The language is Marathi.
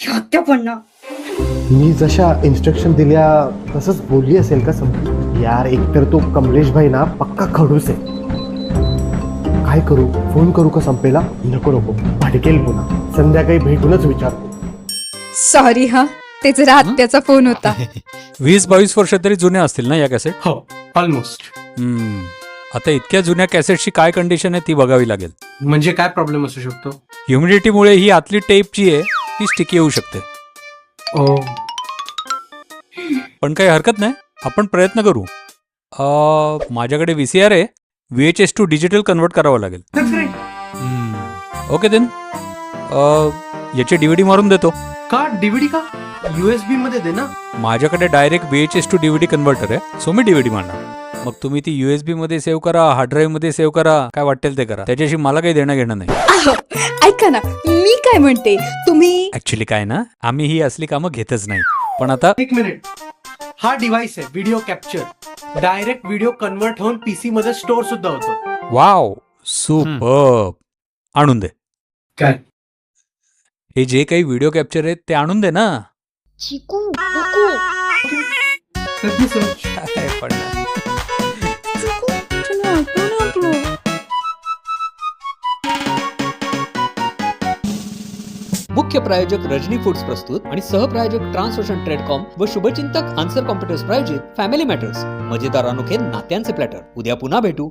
हत्या पण ना. मी जशा इन्स्ट्रक्शन दिल्या तसंच बोलली असेल का संपी? यार एकतर तो कमलेश भाई ना पक्का खडूस आहे. काय करू, फोन करू का संपेला? नको नको, भडकेल पुन्हा. संध्याकाळी भेटूनच विचारतो. सॉरी हा, ते जरा हत्याचा फोन होता. 20-22 वर्ष तरी जुन्या असतील ना या कॅसेट? हो, ऑलमोस्ट. आता इतक्या जुन्या कॅसेटची काय कंडिशन आहे ती बघावी लागेल. म्हणजे काय प्रॉब्लेम असू शकतो? ह्युमिडिटीमुळे ही आतली टेप जी आहे ती स्टिकी येऊ शकते. ओ, पण काही हरकत नाही, आपण प्रयत्न करू. माझ्याकडे VCR आहे, VHS टू डिजिटल कन्वर्ट करावं लागेल. ओके देन, याची DVD मारून देतो. का DVD का? USB मध्ये दे ना. माझ्याकडे direct VHS to DVD converter आहे, सो मी DVD मारणार. मग तुम्ही ती USB मध्ये सेव्ह करा, हार्ड ड्राईव्ह मध्ये सेव्ह करा, काय वाटेल ते करा. त्याच्याशी मला काही देणं घेणं नाही. ऐका ना, मी काय म्हणते, तुम्ही ऍक्च्युली काय ना, आम्ही ही असली कामं घेतच नाही. पण आता एक मिनिट, हा डिव्हाइस आहे video capture. Direct video convert होऊन PC मध्ये स्टोअर सुद्धा होतो. Wow, superb. आणून दे. काय? हे जे काही व्हिडिओ कॅप्चर आहेत ते आणून दे ना. चिकू नको. कधी सर्च? काय पण नाही. मुख्य प्रायोजक रजनी फूड्स प्रस्तुत आणि सहप्रायोजक ट्रान्सओशन ट्रेडकॉम व शुभचिंतक आन्सर कॉम्प्युटर्स प्रायोजित फॅमिली मॅटर्स, मजेदार अनोखे नात्यांचे प्लॅटर. उद्या पुन्हा भेटू.